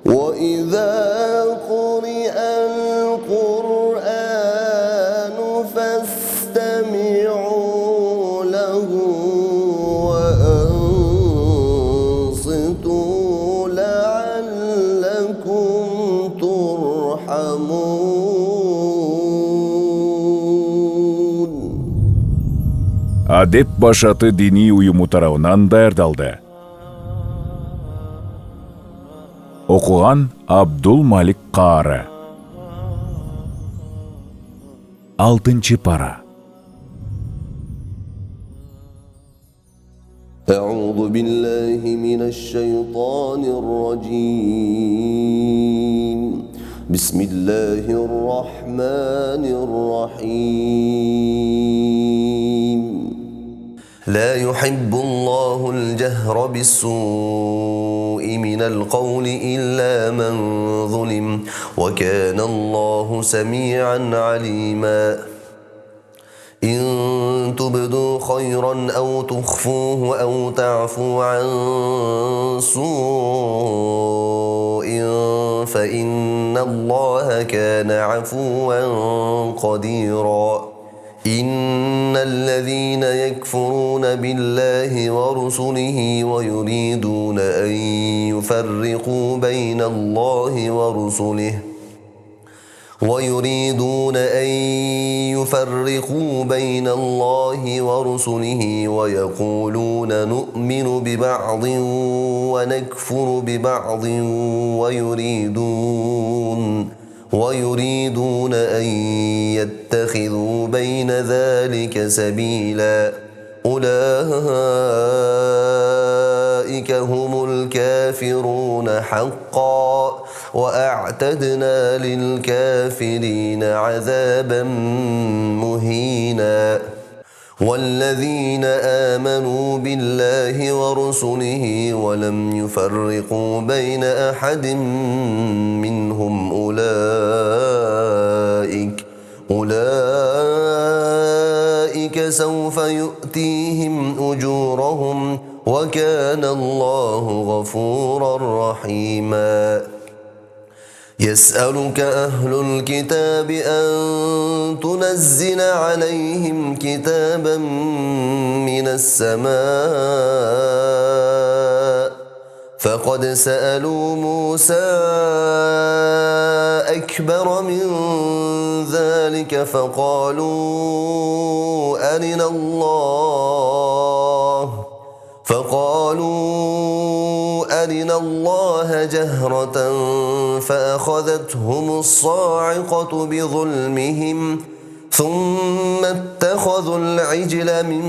وإذا قرئ القرآن فاستمعوا له وأنصتوا لعلكم ترحمون. Адеп башаты дини уюму тарабынан даярдалды. Окуган Абдул Малик Каары. 6-чы пара. أعوذ بالله من الشيطان الرجيم. بسم الله الرحمن الرحيم. لا يحب الله الجهر بالسوء من القول إلا من ظلم وكان الله سميعا عليما. إن تبدوا خيرا أو تخفوه أو تعفو عن سوء فإن الله كان عفوا قديرا. إن الذين يكفرون بالله ورسله ويريدون أن يفرقوا بين الله ورسله ويقولون نؤمن ببعض ونكفر ببعض ويريدون أن يتخذوا بين ذلك سبيلا. أولئك هم الكافرون حقا وأعتدنا للكافرين عذابا مهينا. والذين آمنوا بالله ورسله ولم يفرقوا بين أحد منهم أولئك سوف يؤتيهم أجورهم وكان الله غفورا رحيما. يسألك أهل الكتاب أن تنزل عليهم كتابا من السماء فقد سألوا موسى أكبر من ذلك فقالوا أرنا الله جهرة فأخذتهم الصاعقة بظلمهم ثم اتخذوا العجل من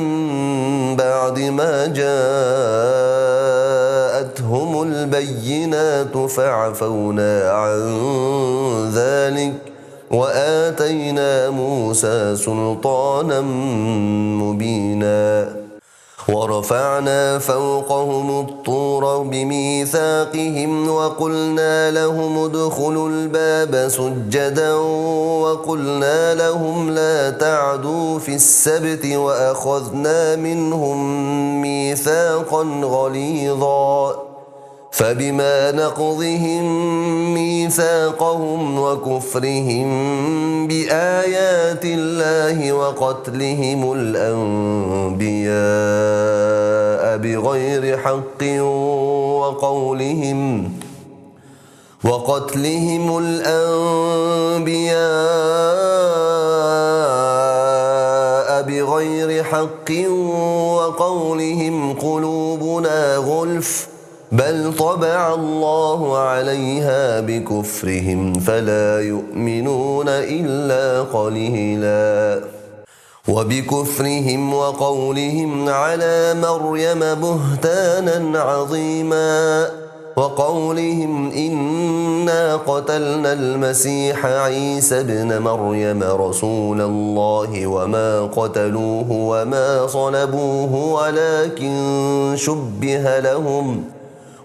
بعد ما جاءتهم البينات فعفونا عن ذلك وآتينا موسى سلطانا مبينا. ورفعنا فوقهم الطور بميثاقهم وقلنا لهم ادخلوا الباب سجدا وقلنا لهم لا تعدوا في السبت وأخذنا منهم ميثاقا غليظا. فبما نقضهم ميثاقهم وكفرهم بآيات الله وقتلهم الأنبياء بغير حق وقولهم قلوبنا غلف بل طبع الله عليها بكفرهم فلا يؤمنون إلا قليلا. وبكفرهم وقولهم على مريم بهتانا عظيما. وقولهم إنا قتلنا المسيح عيسى ابن مريم رسول الله وما قتلوه وما صلبوه ولكن شبه لهم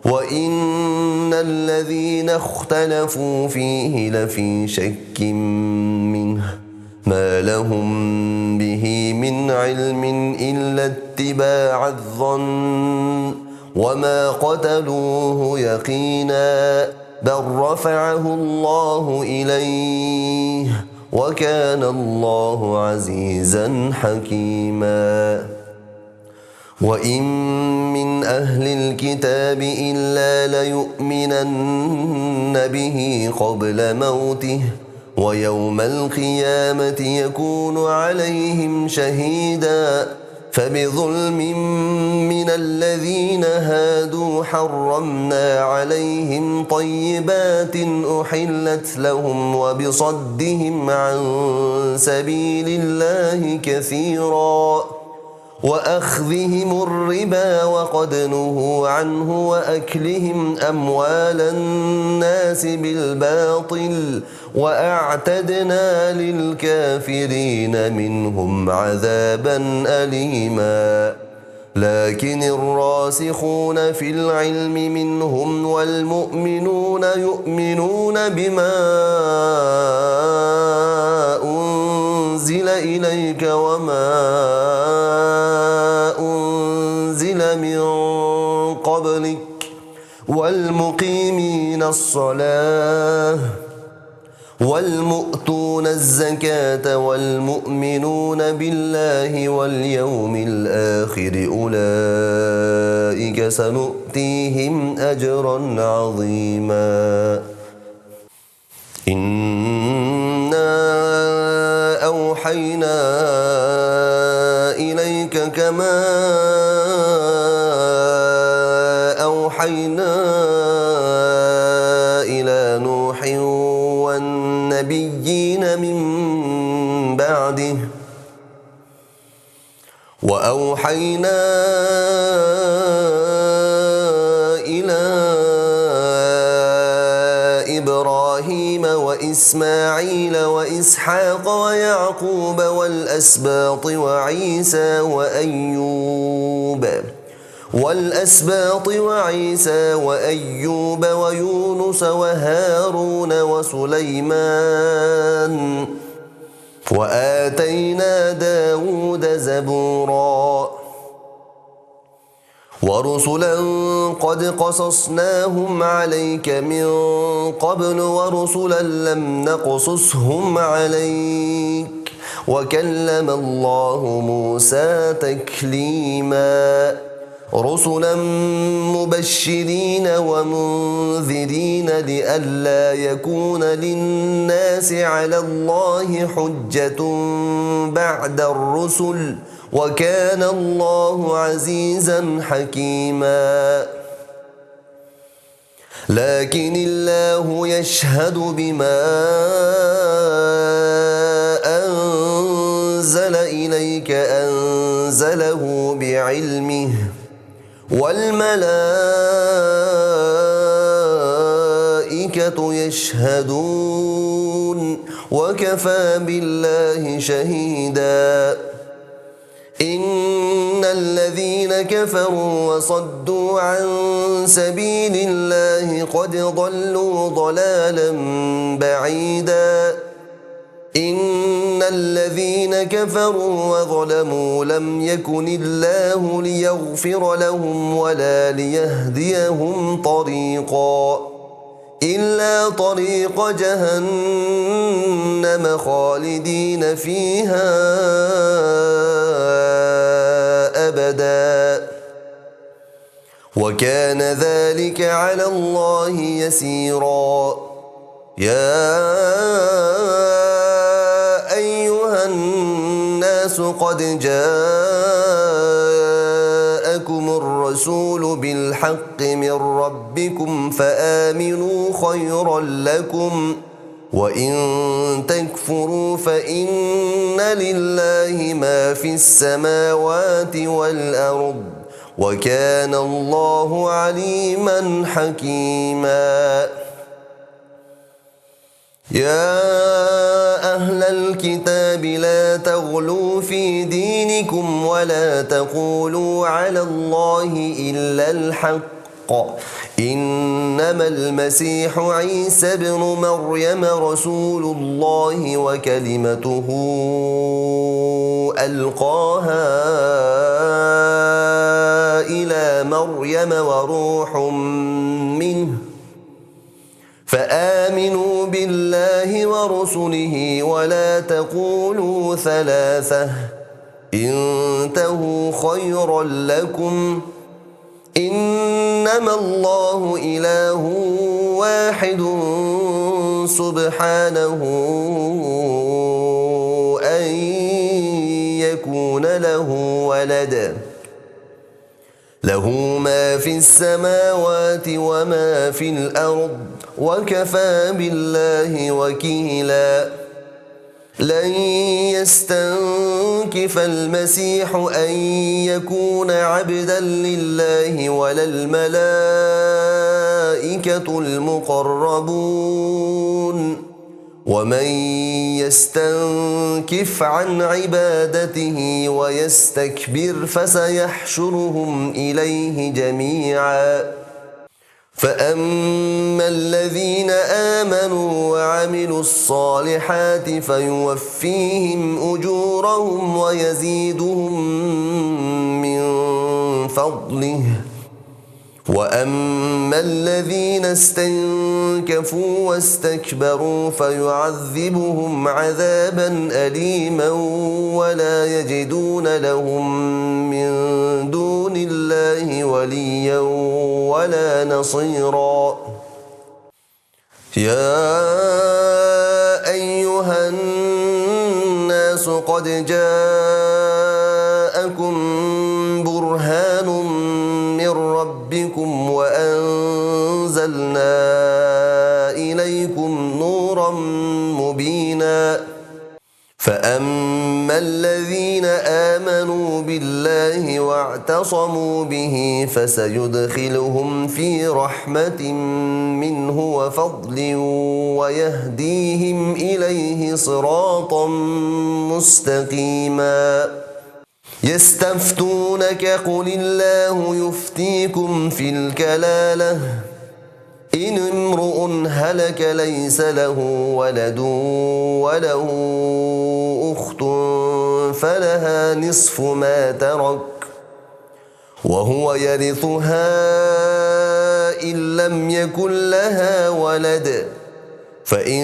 وإن الذين اختلفوا فيه لفي شك منه ما لهم به من علم إلا اتباع الظن وما قتلوه يقينا بل رفعه الله إليه وكان الله عزيزا حكيما وإن من أهل الكتاب إلا ليؤمنن به قبل موته ويوم القيامة يكون عليهم شهيدا فبظلم من الذين هادوا حرمنا عليهم طيبات أحلت لهم وبصدهم عن سبيل الله كثيرا وأخذهم الربا وقد نهوا عنه وأكلهم أموال الناس بالباطل وأعتدنا للكافرين منهم عذابا أليما لكن الراسخون في العلم منهم والمؤمنون يؤمنون بما أنزل إليك وما أنزل من قبلك والمقيمين الصلاة والمؤتون الزكاة والمؤمنون بالله واليوم الآخر أولئك سنؤتيهم أجرا عظيما إنا أوحينا إليك كما أوحينا إلى نوح والنبيين من بعده وأوحينا إلى إبراهيم وإسماعيل وإسحاق ويعقوب والأسباط وعيسى وأيوب ويونس وهارون وسليمان وآتينا داود زبورا ورسلا قد قصصناهم عليك من قبل ورسلا لم نقصصهم عليك وكلم الله موسى تكليما رسلا مبشرين ومنذرين لئلا يكون للناس على الله حجة بعد الرسل وكان الله عزيزا حكيما لكن الله يشهد بما أنزل إليك أنزله بعلمه والملائكة يشهدون وكفى بالله شهيدا إن الذين كفروا وصدوا عن سبيل الله قد ضلوا ضلالا بعيدا إن الذين كفروا وظلموا لم يكن الله ليغفر لهم ولا ليهديهم طريقا إلا طريق جهنم خالدين فيها أبدا وكان ذلك على الله يسيرا يا أيها الناس قد جاءكم الرسول بالحق من ربكم فآمنوا خيرا لكم وإن تكفروا فإن لله ما في السماوات والأرض وكان الله عليما حكيما يا أهل الكتاب لا تغلوا في دينكم ولا تقولوا على الله إلا الحق إنما المسيح عيسى ابن مريم رسول الله وكلمته ألقاها إلى مريم فآمنوا بالله ورسله ولا تقولوا ثلاثة انتهوا خيرا لكم إنما الله إله واحد سبحانه أن يكون له ولد له ما في السماوات وما في الأرض وكفى بالله وكيلا لن يستنكف المسيح أن يكون عبدا لله ولا الملائكة المقربون ومن يستنكف عن عبادته ويستكبر فسيحشرهم إليه جميعا فأما الذين آمنوا وعملوا الصالحات فيوفيهم أجورهم ويزيدهم من فضله وأما الذين استنكفوا واستكبروا فيعذبهم عذابا أليما ولا يجدون لهم من دون الله وليا ولا نصيرا يا أيها الناس قد جاءكم برهان من ربكم وأنزلنا إليكم نورا مبينا فأما الذين آمنوا بالله واعتصموا به فسيدخلهم في رحمة منه وفضل ويهديهم إليه صراطا مستقيما يستفتونك قل الله يفتيكم في الكلالة إن امرؤ هلك ليس له ولد وله أخت فلها نصف ما ترك وهو يرثها إن لم يكن لها ولد فإن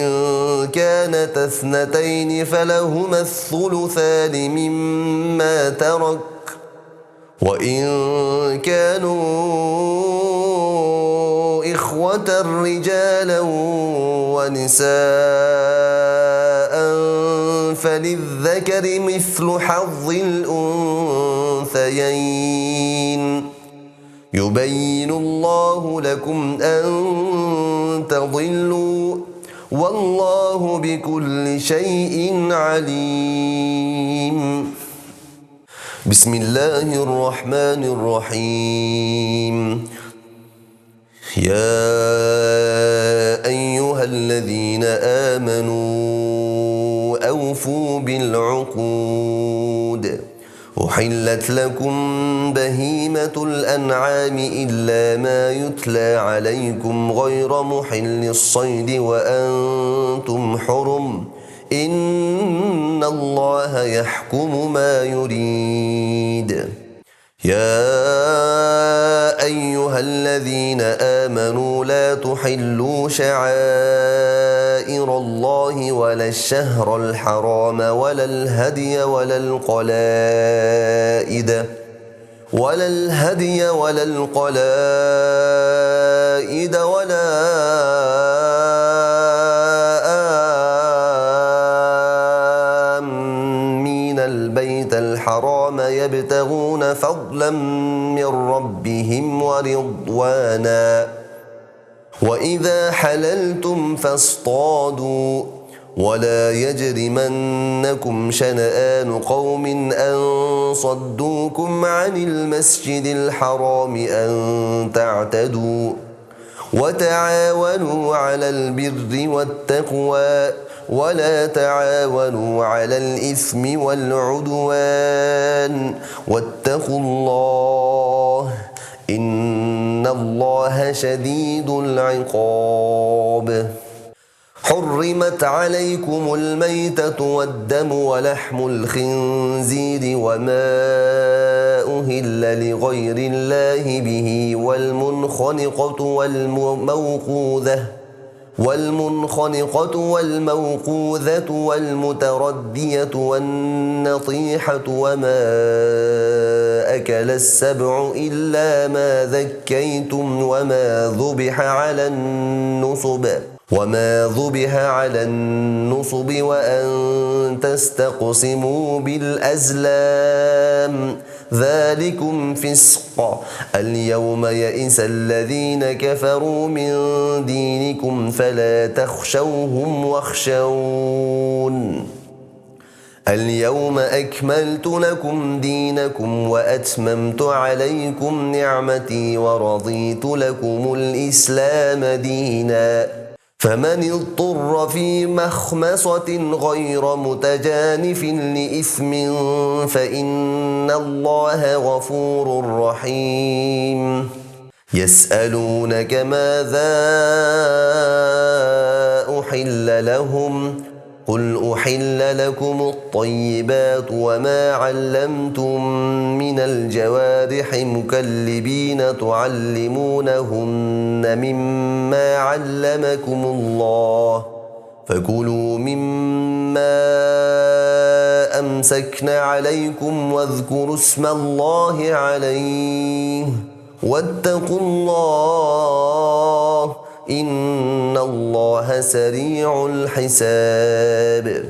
كانت اثنتين فلهما الثلثان مما ترك وإن كانوا إخوة رجالا ونساء فللذكر مثل حظ الأنثيين يبين الله لكم أن تضلوا والله بكل شيء عليم بسم الله الرحمن الرحيم يا أيها الذين آمنوا أوفوا بالعقود أحلت لكم بهيمة الأنعام إلا ما يتلى عليكم غير محل الصيد وأنتم حرم إن الله يحكم ما يريد يا أيها الذين آمنوا لا تحلوا شعائر الله ولا الشهر الحرام ولا الهدي ولا القلائد ولا آمين البيت الحرام يبتغون فضلا من ربهم ورضوانا وإذا حللتم فاصطادوا ولا يجرمنكم شنآن قوم أن صدوكم عن المسجد الحرام أن تعتدوا وتعاونوا على البر والتقوى ولا تعاونوا على الإثم والعدوان واتقوا الله إن الله شديد العقاب حرمت عليكم الميتة والدم ولحم الخنزير وما أهل لغير الله به والمنخنقة والمنخنقة والموقوذة والمتردية والنطيحة وما أكل السبع إلا ما ذكيتم وما ذبح على النصب وأن تستقسموا بالأزلام ذلكم فسق. اليوم يئس الذين كفروا من دينكم فلا تخشوهم واخشون. اليوم أكملت لكم دينكم وأتممت عليكم نعمتي ورضيت لكم الإسلام دينا. فمن اضطر في مخمصة غير متجانف لإثم فإن الله غفور رحيم. يسألونك ماذا أحل لهم قل أحل لكم الطيبات وما علمتم من الجوارح مكلبين تعلمونهن مما علمكم الله فكلوا مما أمسكن عليكم واذكروا اسم الله عليه واتقوا الله إن الله سريع الحساب.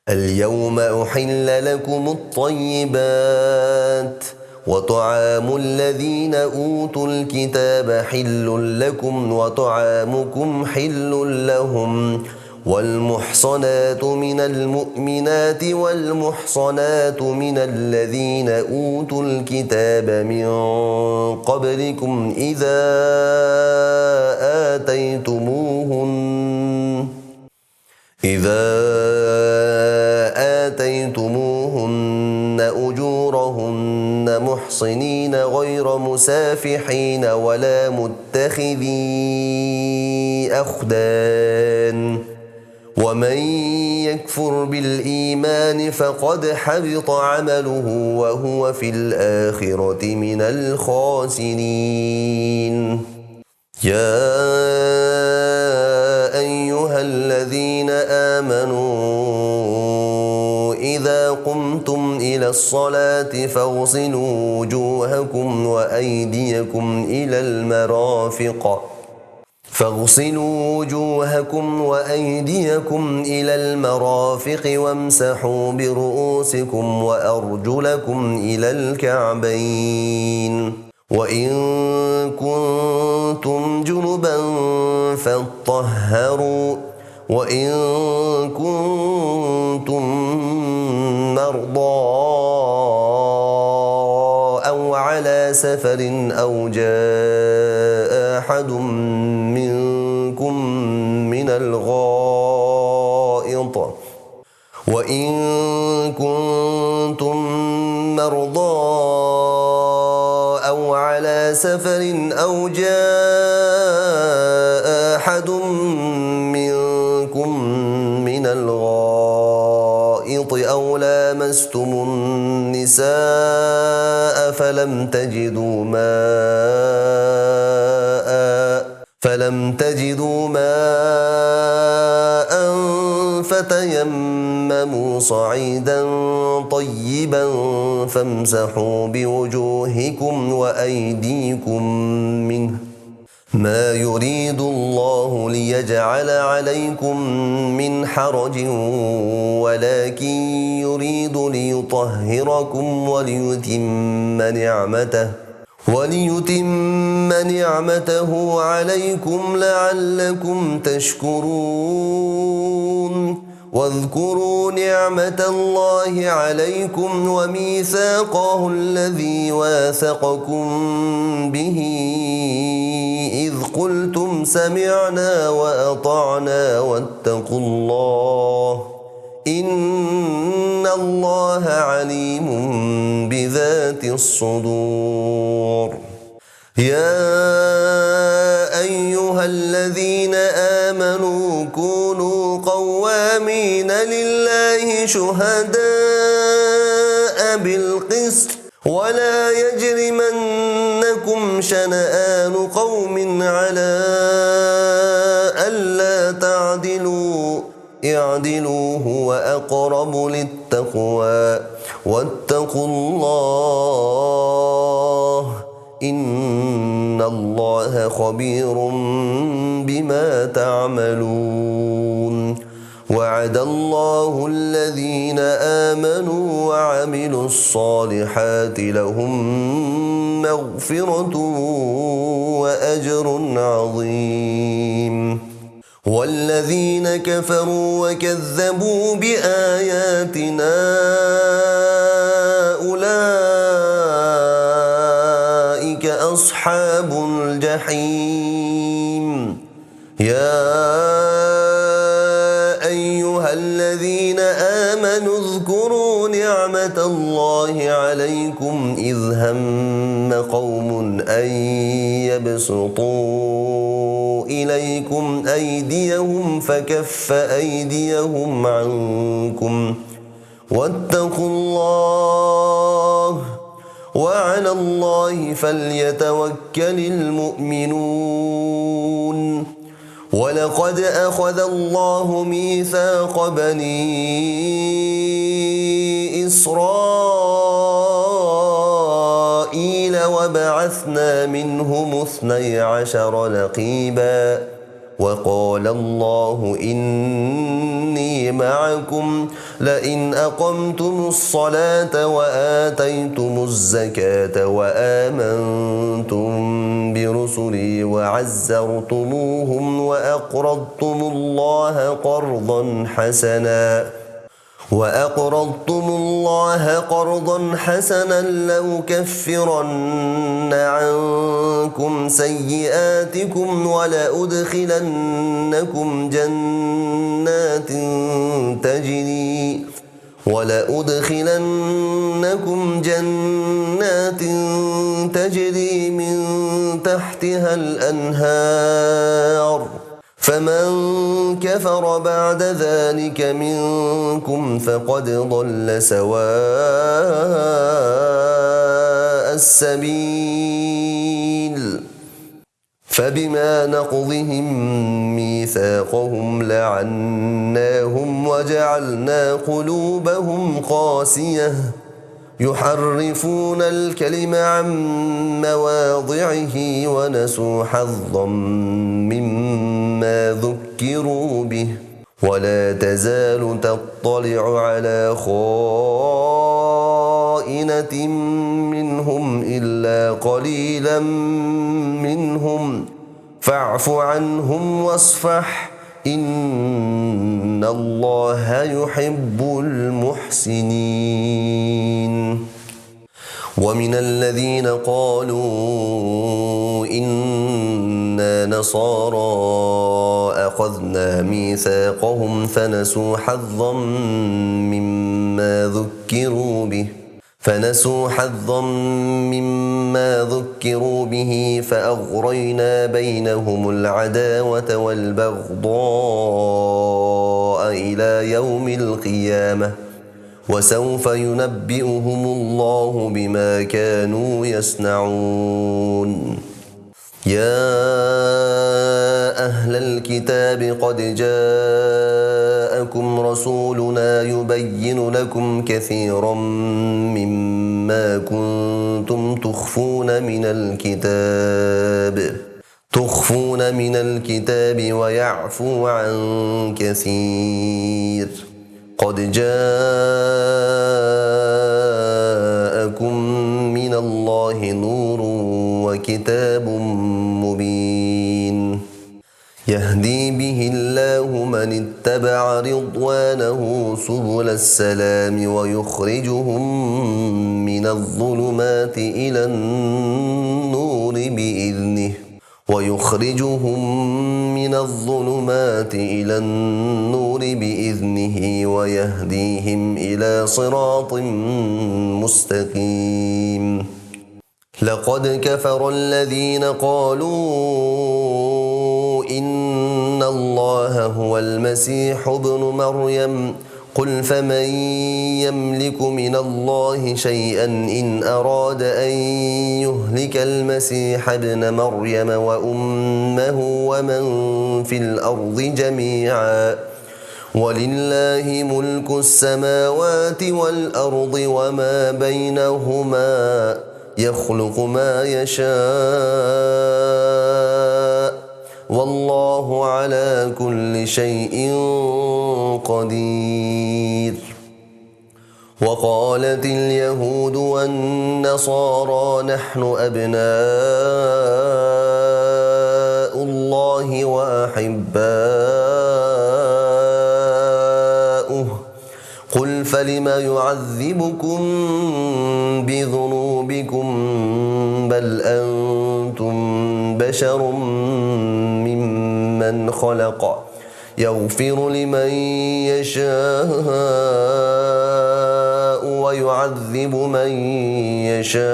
اليوم أحل لكم الطيبات وطعام الذين أوتوا الكتاب حل لكم وطعامكم حل لهم والمحصنات من المؤمنات والمحصنات من الذين أوتوا الكتاب من قبلكم إذا آتيتموهن أجورهن محصنين غير مسافحين ولا متخذي أخدان ومن يكفر بالإيمان فقد حبط عمله وهو في الآخرة من الخاسرين. يا أيها الذين آمنوا إذا قمتم إلى الصلاة فاغسلوا وجوهكم وأيديكم إلى المرافق وامسحوا برؤوسكم وأرجلكم إلى الكعبين وإن كنتم جنبا فاطهروا وإن كنتم مرضى أو على سفر أو جاء أحد منكم من الغائط أو لامستم النساء فلم تجدوا ماء فتيمموا صعيدا طيبا فامسحوا بوجوهكم وأيديكم منه ما يريد الله ليجعل عليكم من حرج ولكن يريد ليطهركم وليتم نعمته عليكم لعلكم تشكرون. واذكروا نعمة الله عليكم وميثاقه الذي واثقكم به إذ قلتم سمعنا وأطعنا واتقوا الله إن الله عليم بذات الصدور. يا أيها الذين آمنوا كونوا قوامين لله شهداء بالقسط ولا يجرمنكم شنآن قوم على ألا اعدلوا هو أقرب للتقوى واتقوا الله إن الله خبير بما تعملون وعد الله الذين آمنوا وعملوا الصالحات لهم مغفرة وأجر عظيم والذين كفروا وكذبوا بآياتنا أولئك أصحاب الجحيم يا أيها الذين آمنوا اذكروا نعمة الله عليكم إذ هم قوم أن يبسطوا إليكم أيديهم فكف أيديهم عنكم واتقوا الله وعلى الله فليتوكل المؤمنون ولقد أخذ الله ميثاق بني إسرائيل وبعثنا منهم 12 نقيبا وقال الله إني معكم لئن أقمتم الصلاة وآتيتم الزكاة وآمنتم برسلي وعزرتموهم وأقرضتم الله قرضا حسنا لأكفرن عنكم سيئاتكم ولأدخلنكم جنات تجري من تحتها الأنهار فمن كفر بعد ذلك منكم فقد ضل سواء السبيل فبما نقضهم ميثاقهم لعناهم وجعلنا قلوبهم قاسية يحرفون الكلم عن مواضعه ونسوا حظا مما ذكروا به ولا تزال تطلع على خائنة منهم إلا قليلا منهم فاعف عنهم واصفح إن الله يحب المحسنين ومن الذين قالوا إنا نصارى أخذنا ميثاقهم فنسوا حظا مما ذكروا به فأغرينا بينهم العداوة والبغضاء إلى يوم القيامة وسوف ينبئهم الله بما كانوا يصنعون يا أهل الكتاب قد جاءكم رسولنا يبين لكم كثيرا مما كنتم تخفون من الكتاب ويعفو عن كثير قد جاءكم من الله نور وكتاب مبين يهدي به الله من اتبع رضوانه سبل السلام ويخرجهم من الظلمات إلى النور بإذنه ويهديهم إلى صراط مستقيم لقد كفر الذين قالوا إن الله هو المسيح ابن مريم قل فمن يملك من الله شيئا إن أراد أن يهلك المسيح ابن مريم وأمه ومن في الأرض جميعا ولله ملك السماوات والأرض وما بينهما يخلق ما يشاء والله على كل شيء قدير. وقالت اليهود والنصارى نحن أبناء الله وأحباؤه قل فلم يعذبكم بذنوبكم بل أنتم بشر ممن خلق يغفر لمن يشاء ويعذب من يشاء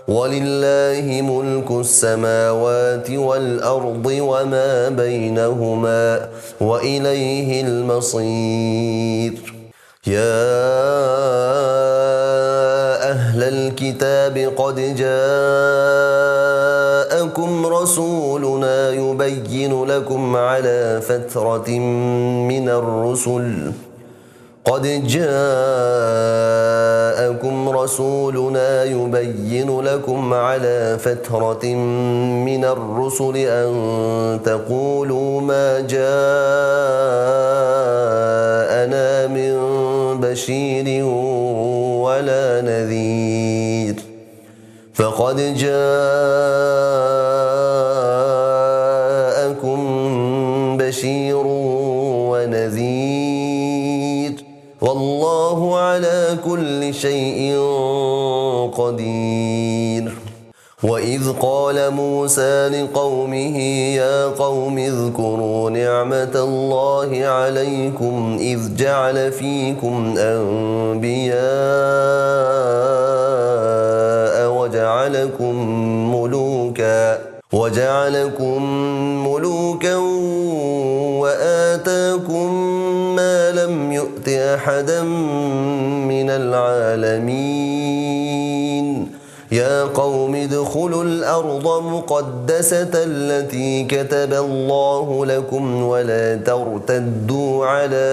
ولله ملك السماوات والأرض وما بينهما وإليه المصير. يا أهل الكتاب قد جاءكم رسولنا يبين لكم على فترة من الرسل أن تقولوا ما جاءنا من بشير ولا نذير فقد جاءكم بشير ونذير والله على كل شيء قدير. وإذ قال موسى لقومه يا قوم اذكروا نعمة الله عليكم إذ جعل فيكم أنبياء وجعلكم ملوكا وآتاكم ما لم يؤت أحدا من العالمين. يا قوم ادخلوا الأرض مقدسة التي كتب الله لكم ولا ترتدوا على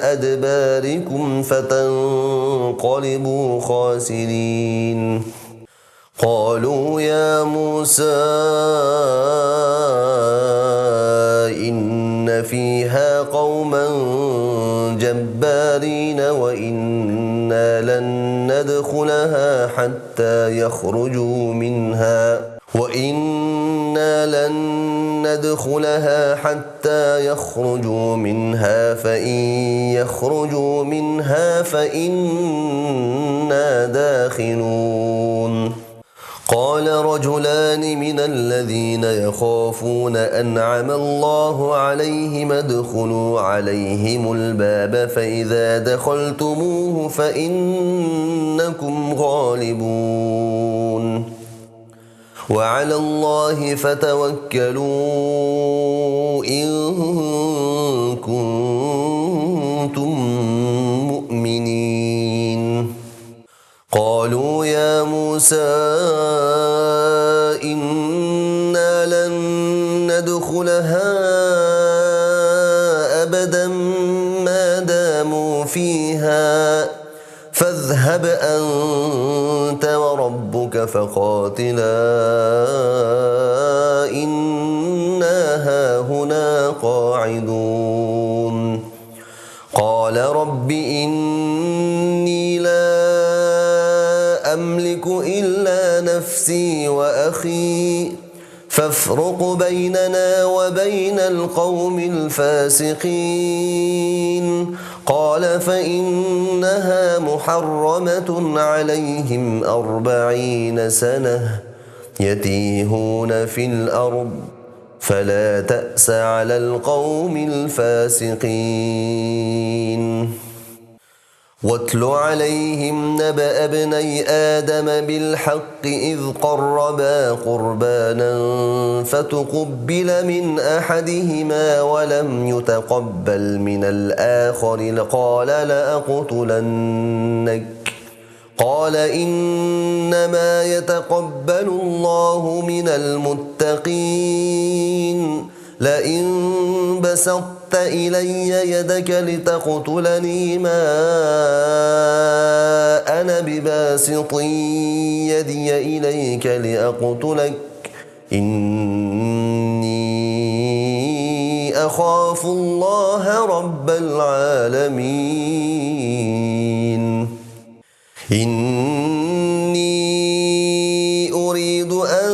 أدباركم فتنقلبوا خاسرين. قالوا يا موسى إن فيها قوما جبارين وإنا لن ندخلها حتى يخرجوا منها فإن يخرجوا منها فإنا داخلون. قال رجلان من الذين يخافون أنعم الله عليهم ادخلوا عليهم الباب فإذا دخلتموه فإنكم غالبون وعلى الله فتوكلوا إن كنتم مؤمنين. قالوا يا موسى إنا لن ندخلها أبدا ما داموا فيها فاذهب أنت وربك فقاتلا إنا هاهنا قاعدون. قال رب إني لا أملك إلا نفسي وأخي فافرق بيننا وبين القوم الفاسقين. قال فإنها محرمة عليهم 40 سنة يتيهون في الأرض فلا تأس على القوم الفاسقين. واتل عليهم نبأ ابني آدم بالحق إذ قربا قربانا فتقبل من أحدهما ولم يتقبل من الآخر قال لأقتلنك قال إنما يتقبل الله من المتقين. لئن بسطت إلي يدك لتقتلني ما أنا بباسط يدي إليك لأقتلك إني أخاف الله رب العالمين إني أريد أن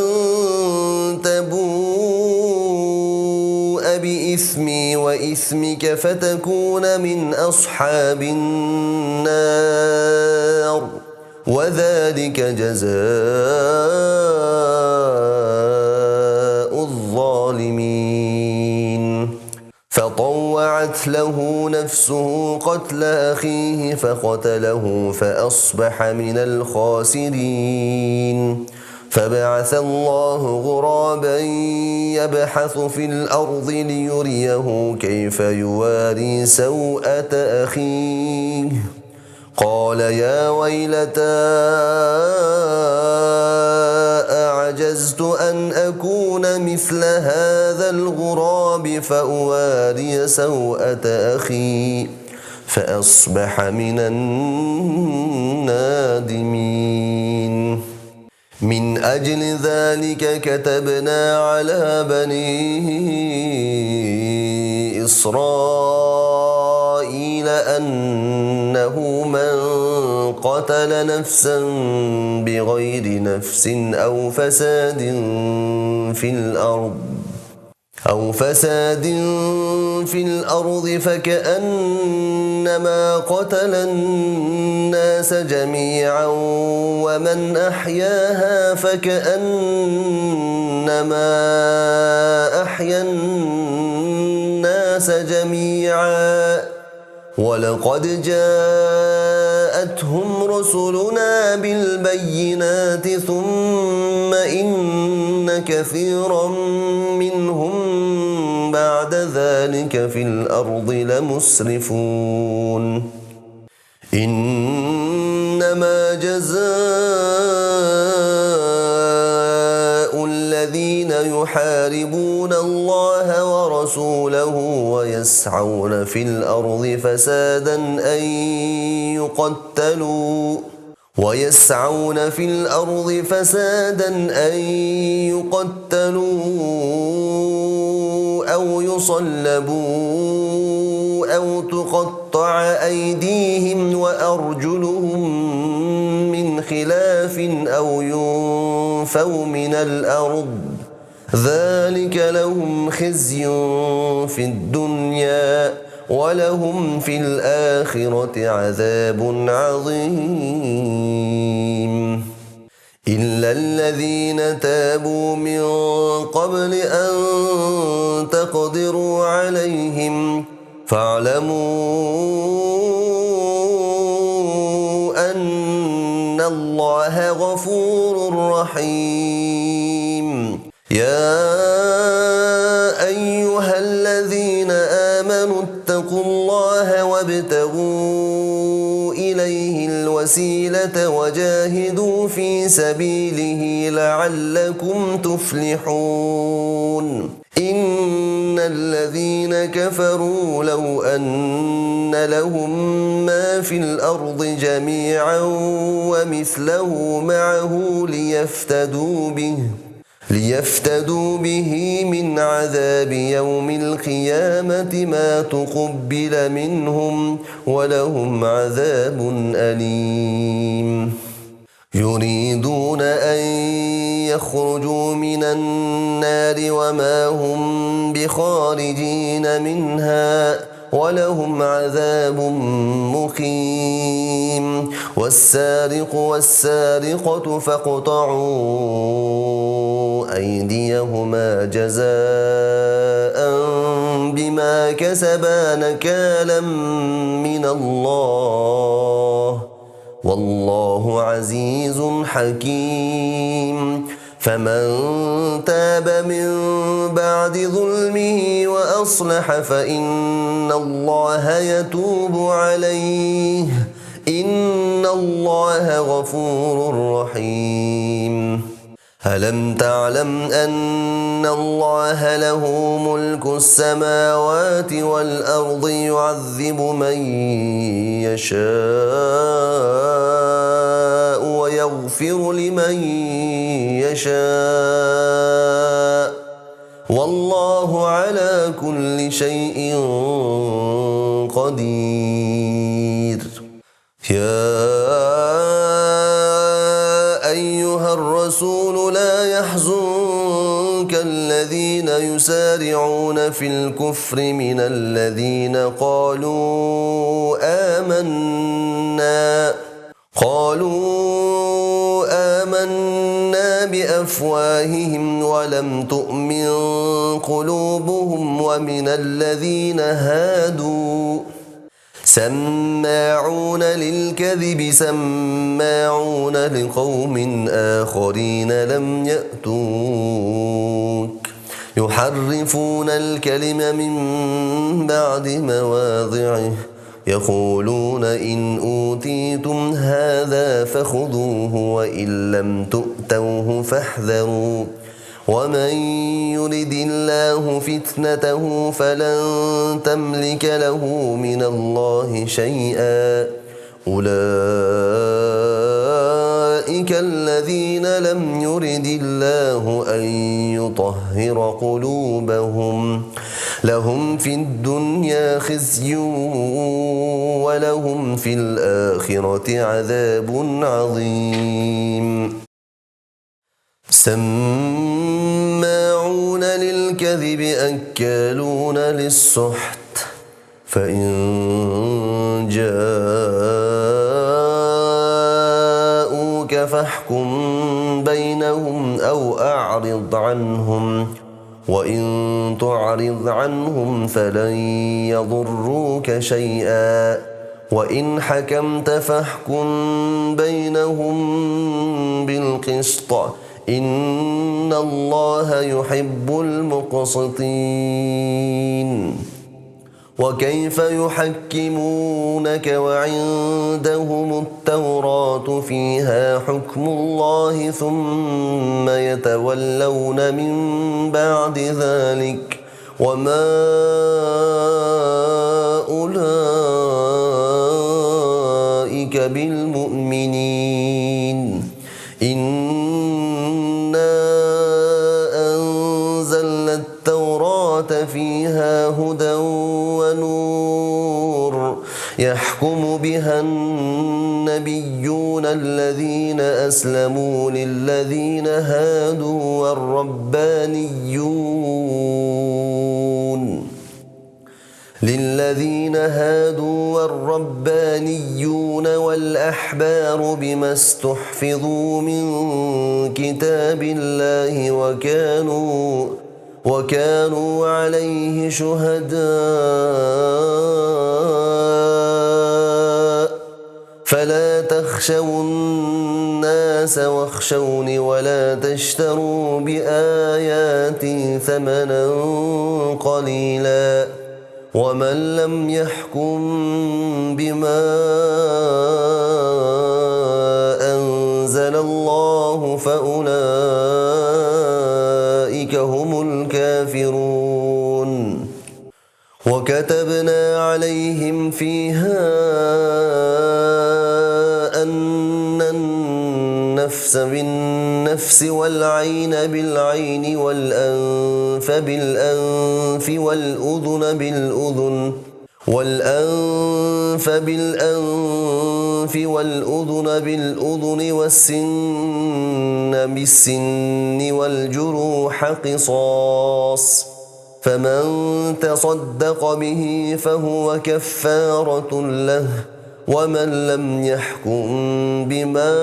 تبوء بإثمي وإثمك فتكون من أصحاب النار وذلك جزاء الظالمين فطوعت له نفسه قتل أخيه فقتله فأصبح من الخاسرين فبعث الله غرابا يبحث في الأرض ليريه كيف يواري سوءة أخيه قال يا ويلتى أعجزت أن أكون مثل هذا الغراب فأواري سوءة أخي فأصبح من النادمين من أجل ذلك كتبنا على بني إسرائيل أنه من قتل نفسا بغير نفس أو فساد في الأرض فكأنما قتل الناس جميعا ومن أحياها فكأنما أحيا الناس جميعا ولقد جاءتهم رسلنا بالبينات ثم إن كثيرا منهم بعد ذلك في الأرض لمسرفون إنما جزاء الذين يحاربون الله ورسوله ويسعون في الأرض فسادا أن يقتلوا أو يصلبوا أو تقطع أيديهم وأرجلهم من خلاف أو ينفوا من الأرض ذلك لهم خزي في الدنيا ولهم في الآخرة عذاب عظيم إلا الذين تابوا من قبل أن تقدروا عليهم فاعلموا أن الله غفور رحيم يا أيها الذين آمنوا اتقوا الله وابتغوا إليه الوسيلة وجاهدوا في سبيله لعلكم تفلحون إن الذين كفروا لو أن لهم ما في الأرض جميعا ومثله معه ليفتدوا به من عذاب يوم القيامة ما تقبل منهم ولهم عذاب أليم يريدون أن يخرجوا من النار وما هم بخارجين منها ولهم عذاب مقيم والسارق والسارقة فاقطعوا أيديهما جزاء بما كسبا نكالا من الله والله عزيز حكيم فمن تاب من بعد ظلمه وأصلح فإن الله يتوب عليه إن الله غفور رحيم ألم تعلم أن الله له ملك السماوات والأرض يعذب من يشاء ويغفر لمن يشاء والله على كل شيء قدير. يا أيها الرسول لا يحزنك الذين يسارعون في الكفر من الذين قالوا آمنا بأفواههم ولم تؤمن قلوبهم ومن الذين هادوا سماعون للكذب سماعون لقوم آخرين لم يأتوك يحرفون الكلم من بعد مواضعه يقولون إن أوتيتم هذا فخذوه وإن لم تؤتوه فاحذروا ومن يرد الله فتنته فلن تملك له من الله شيئا أولئك الذين لم يرد الله أن يطهر قلوبهم لهم في الدنيا خزي ولهم في الآخرة عذاب عظيم. سماعون للكذب أكالون للسحت فإن جاءوك فاحكم بينهم أو أعرض عنهم وإن تعرض عنهم فلن يضروك شيئا وإن حكمت فاحكم بينهم بالقسط إن الله يحب المقسطين. وكيف يحكمونك وعندهم التوراة فيها حكم الله ثم يتولون من بعد ذلك وما أولئك بالمؤمنين. إنا أنزلنا التوراة فيها هدى ونور يحكم بها النبيون الذين أسلموا للذين هادوا والربانيون والأحبار بما استحفظوا من كتاب الله وكانوا عليه شهداء فلا تخشوا الناس واخشوني ولا تشتروا بآياتي ثمنا قليلا ومن لم يحكم بما أنزل الله فأولئك هم الكافرون. وكتبنا عليهم فيها أن النفس بالنفس والعين بالعين والأنف والأذن بالأذن والسن بالسن والجروح قصاص فمن تصدق به فهو كفارة له ومن لم يحكم بما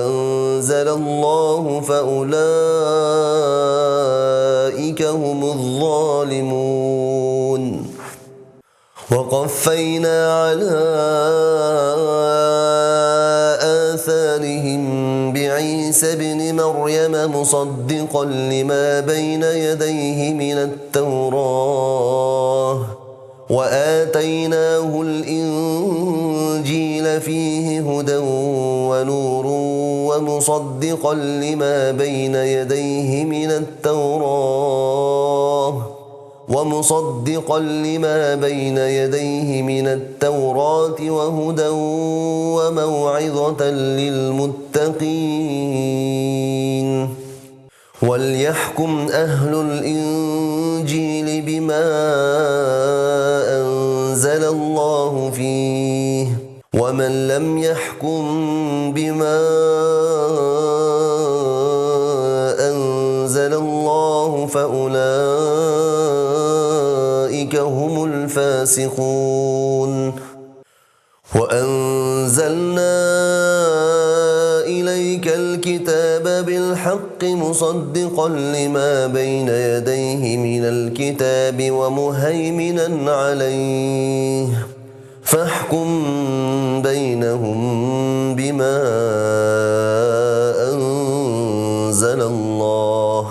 أنزل الله فأولئك هم الظالمون. وقفينا على آثارهم بعيسى ابن مريم مصدقا لما بين يديه من التوراة وآتيناه الإنجيل فيه هدى ونور ومصدقا لما بين يديه من التوراة وهدى وموعظة للمتقين وليحكم أهل الإنجيل بما أنزل الله فيه ومن لم يحكم بما أنزل الله فأولئك هم الفاسقون وأنزلنا إليك الكتاب بالحق مصدقا لما بين يديه من الكتاب ومهيمنا عليه فاحكم بينهم بما أنزل الله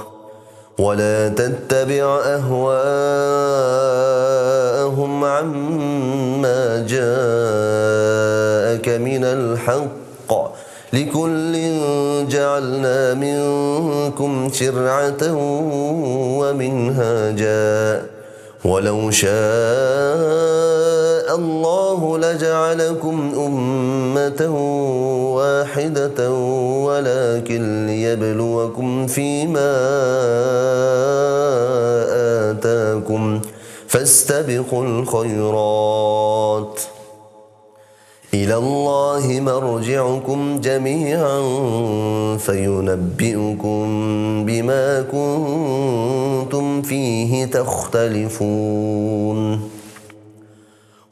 ولا تتبع أهواءهم عما جاءك من الحق لكل جعلنا منكم شرعة ومنهاجا ولو شاء الله لجعلكم أمة واحدة ولكن ليبلوكم فيما آتاكم فاستبقوا الخيرات إلى الله مرجعكم جميعا فينبئكم بما كنتم فيه تختلفون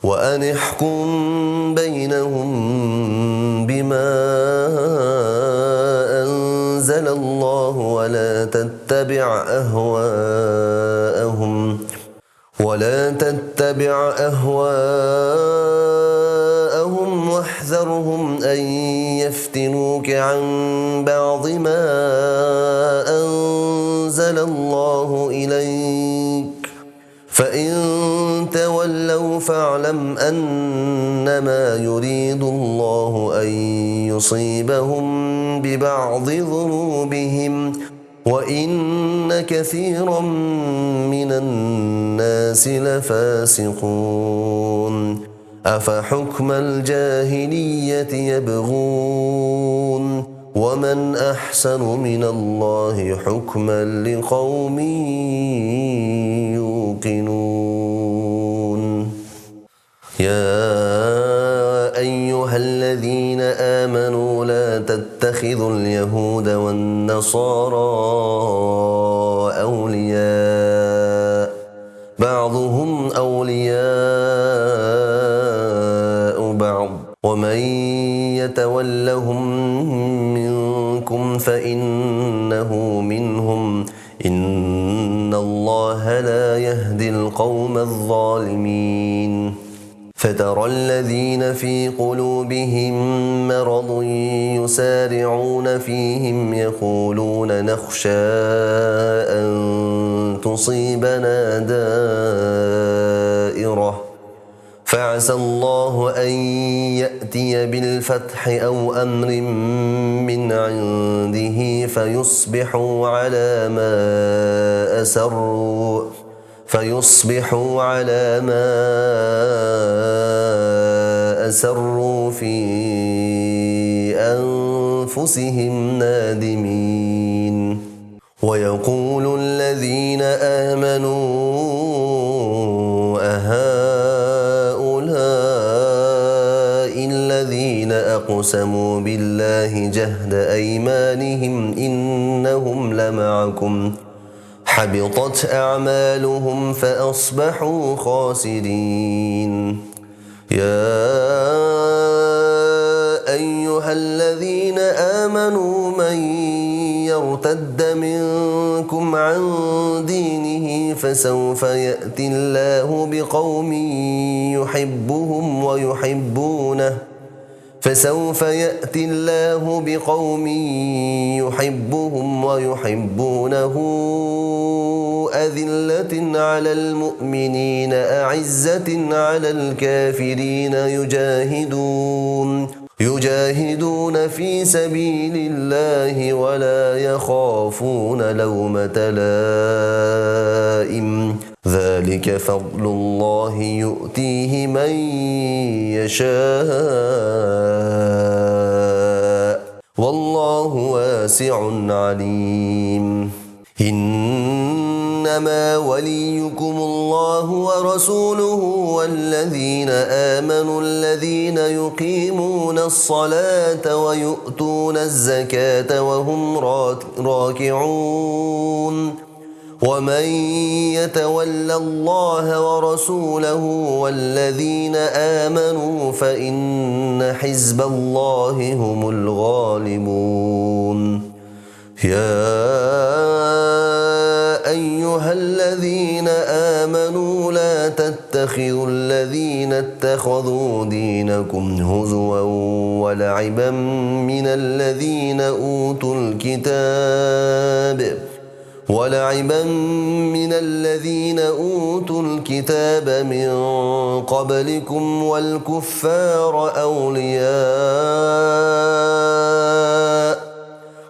وأن احكم بينهم بما أنزل الله ولا تتبع أهواءهم واحذرهم أن يفتنوك عن بعض ما أنزل الله إليك فإن تولوا فاعلم أنما يريد الله أن يصيبهم ببعض ذنوبهم وإن كثيرا من الناس لفاسقون أفحكم الجاهلية يبغون ومن أحسن من الله حكما لقوم يوقنون يا أيها الذين آمنوا لا تتخذوا اليهود والنصارى أولياء بعضهم أولياء بعض ومن يتولهم منكم فإنه منهم إن الله لا يهدي القوم الظالمين فترى الذين في قلوبهم مرض يسارعون فيهم يقولون نخشى أن تصيبنا دائرة فعسى الله أن يأتي بالفتح أو أمر من عنده فيصبحوا على ما أسروا في أنفسهم نادمين ويقول الذين آمنوا أهؤلاء الذين أقسموا بالله جهد أيمانهم إنهم لمعكم حبطت أعمالهم فأصبحوا خاسرين يا أيها الذين آمنوا من يرتد منكم عن دينه فسوف يأتي الله بقوم يحبهم ويحبونه أذلة على المؤمنين أعزة على الكافرين يجاهدون في سبيل الله ولا يخافون لومة لائم ذلك فضل الله يؤتيه من يشاء والله واسع عليم إنما وليكم الله ورسوله والذين آمنوا الذين يقيمون الصلاة ويؤتون الزكاة وهم راكعون ومن يتول الله ورسوله والذين آمنوا فإن حزب الله هم الغالبون يا أيها الذين آمنوا لا تتخذوا الذين اتخذوا دينكم هزوا ولعبا من الذين أوتوا الكتاب من قبلكم والكفار أولياء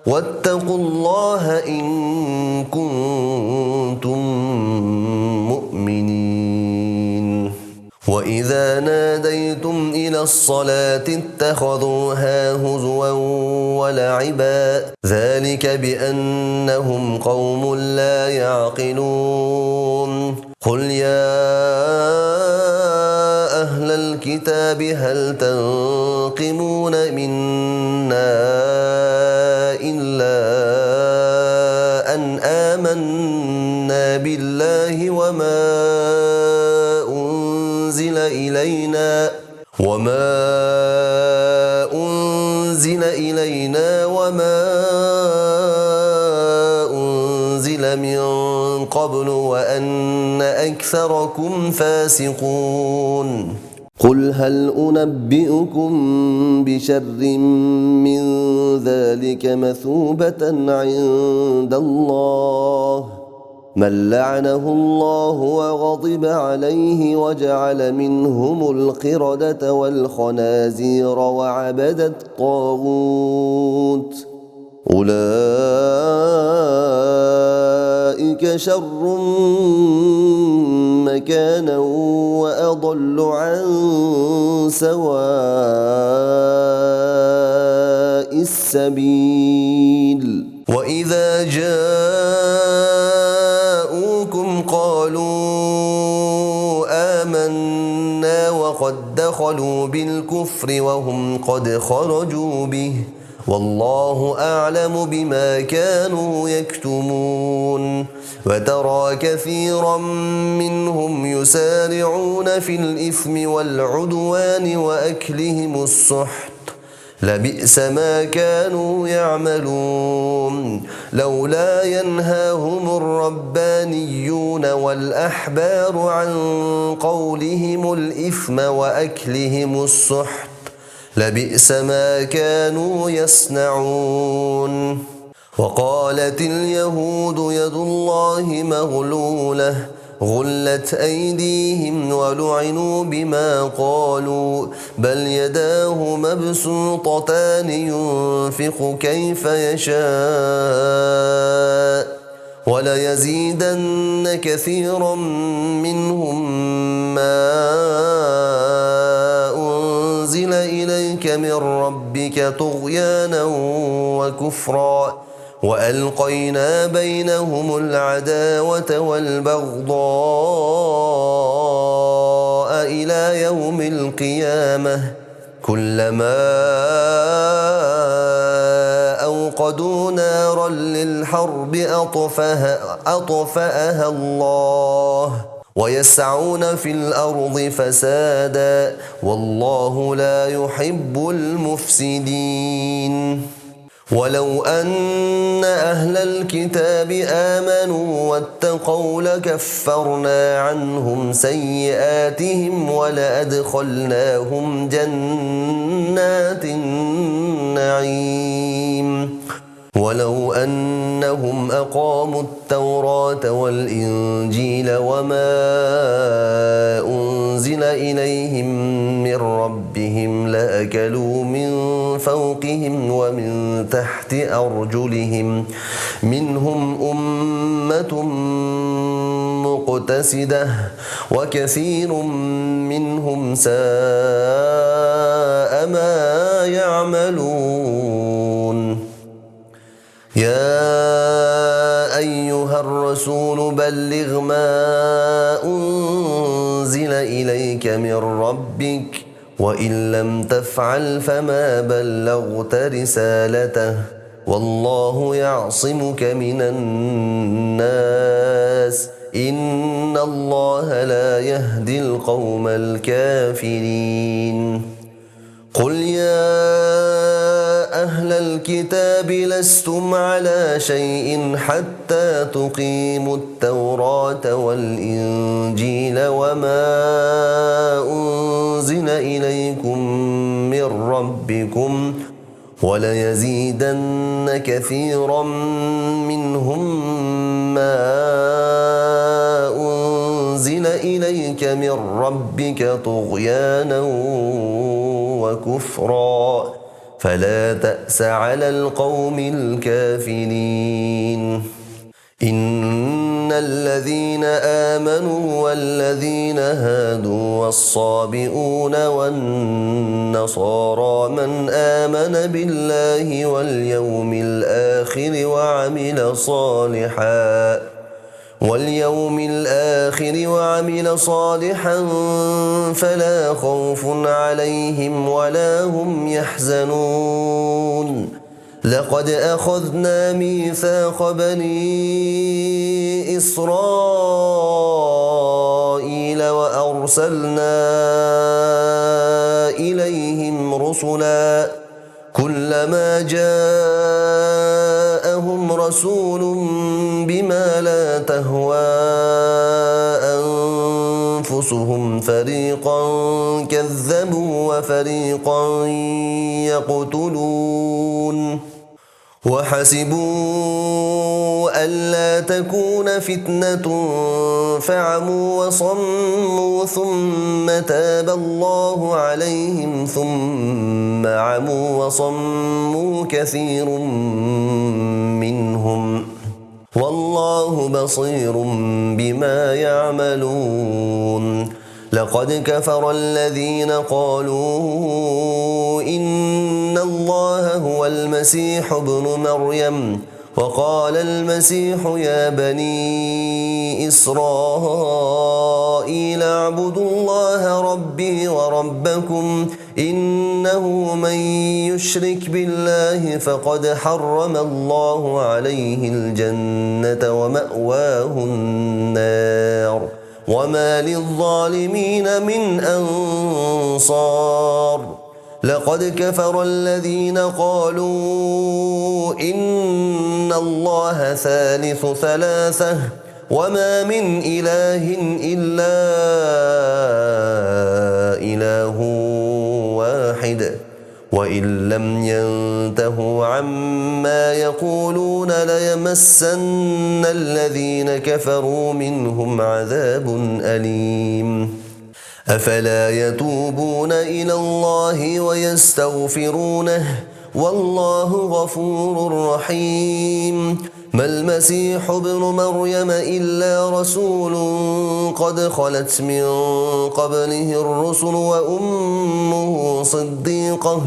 واتقوا الله إن كنتم مؤمنين وإذا ناديتم إلى الصلاة اتخذوها هزوا ولعبا ذلك بأنهم قوم لا يعقلون قل يا أهل الكتاب هل تنقمون منا إلا أن آمنا بالله وما أنزل إلينا وما أنزل من قبل وأن أكثركم فاسقون قل هل أنبئكم بشر من ذلك مثوبة عند الله من لعنه الله وغضب عليه وجعل منهم القردة والخنازير وعبد الطاغوت أولئك شر مكانا وأضل عن سواء السبيل وإذا جاءوكم قالوا آمنا وقد دخلوا بالكفر وهم قد خرجوا به والله أعلم بما كانوا يكتمون وترى كثيرا منهم يسارعون في الإثم والعدوان وأكلهم السحت لبئس ما كانوا يعملون لولا ينهاهم الربانيون والأحبار عن قولهم الإثم وأكلهم السحت لبئس ما كانوا يصنعون وقالت اليهود يد الله مغلولة غلت أيديهم ولعنوا بما قالوا بل يداه مبسوطتان ينفق كيف يشاء وليزيدن كثيرا منهم ما أنزل إليك من ربك طغيانا وكفرا وألقينا بينهم العداوة والبغضاء إلى يوم القيامة كلما أوقدوا نارا للحرب أطفأها الله ويسعون في الأرض فسادا والله لا يحب المفسدين ولو أن أهل الكتاب آمنوا واتقوا لكفرنا عنهم سيئاتهم ولأدخلناهم جنات النعيم ولو أنهم أقاموا التوراة والإنجيل وما أنزل إليهم من ربهم لأكلوا من فوقهم ومن تحت أرجلهم منهم أمة مقتصدة وكثير منهم ساء ما يعملون. يا أيها الرسول بلغ ما أنزل إليك من ربك وإن لم تفعل فما بلغت رسالته والله يعصمك من الناس إن الله لا يهدي القوم الكافرين. قل يا أهل الكتاب لستم على شيء حتى تقيموا التوراة والإنجيل وما أنزل إليكم من ربكم وليزيدن كثيرا منهم ما أنزل إليك من ربك طغيانا وكفرا فلا تأس على القوم الكافرين. إن الذين آمنوا والذين هادوا والصابئون والنصارى من آمن بالله واليوم الآخر وعمل صالحا فلا خوف عليهم ولا هم يحزنون. لقد أخذنا ميثاق بني إسرائيل وأرسلنا إليهم رسلا كلما جاءهم رسول بما لا تهوى أنفسهم فريقا كذبوا وفريقا يقتلون وحسبوا ألا تكون فتنة فعموا وصموا ثم تاب الله عليهم ثم عموا وصموا كثير منهم والله بصير بما يعملون. لقد كفر الذين قالوا إن الله هو المسيح ابن مريم وقال المسيح يا بني إسرائيل اعبدوا الله ربي وربكم إنه من يشرك بالله فقد حرم الله عليه الجنة ومأواه النار وما للظالمين من أنصار. لقد كفر الذين قالوا إن الله ثالث ثلاثة وما من إله إلا إله واحد وإن لم ينتهوا عما يقولون ليمسن الذين كفروا منهم عذاب أليم. أفلا يتوبون إلى الله ويستغفرونه والله غفور رحيم. ما المسيح ابن مريم إلا رسول قد خلت من قبله الرسل وأمه صديقة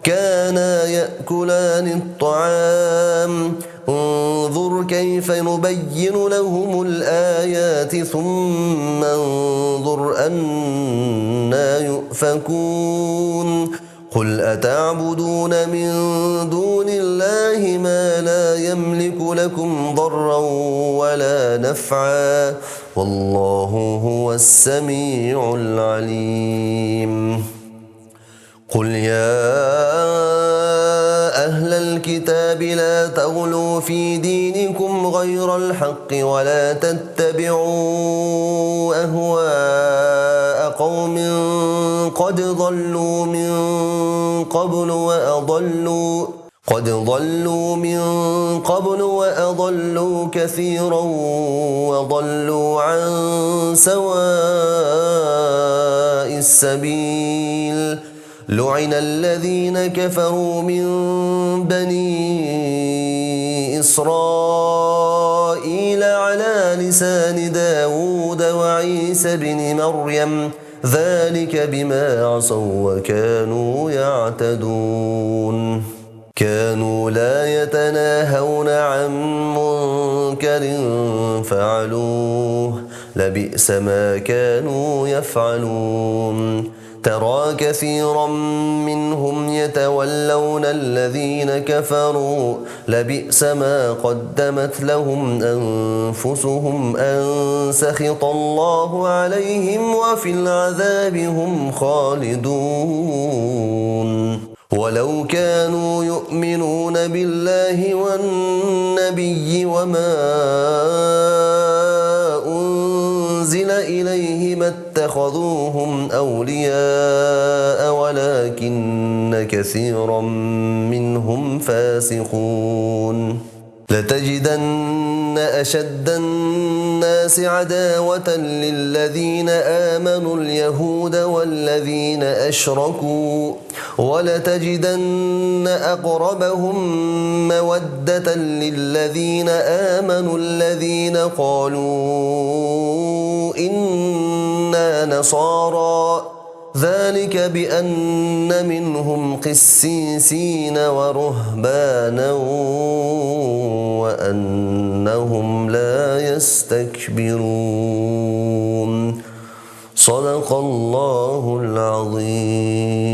كانا يأكلان الطعام انظر كيف نبين لهم الآيات ثم انظر أنى يؤفكون. قل أتعبدون من دون الله ما لا يملك لكم ضرا ولا نفعا والله هو السميع العليم. قل يا أهل الكتاب لا تغلوا في دينكم غير الحق ولا تتبعوا أهواء قوم قد ضلوا من قبل قد ضلوا من قبل وأضلوا كثيرا وضلوا عن سواء السبيل لعن الذين كفروا من بني إسرائيل على لسان داود وعيسى بن مريم ذلك بما عصوا وكانوا يعتدون كانوا لا يتناهون عن منكر فعلوه لبئس ما كانوا يفعلون ترى كثيرا منهم يتولون الذين كفروا لبئس ما قدمت لهم أنفسهم أن سخط الله عليهم وفي العذاب هم خالدون ولو كانوا يؤمنون بالله والنبي وما أنزل إليه ما اتخذوهم أولياء ولكن كثيرا منهم فاسقون لتجدن أشد الناس عداوة للذين آمنوا اليهود والذين أشركوا ولتجدن أقربهم مودة للذين آمنوا الذين قالوا إنا نصارى ذلك بأن منهم قسيسين ورهبانا وأنهم لا يستكبرون صدق الله العظيم.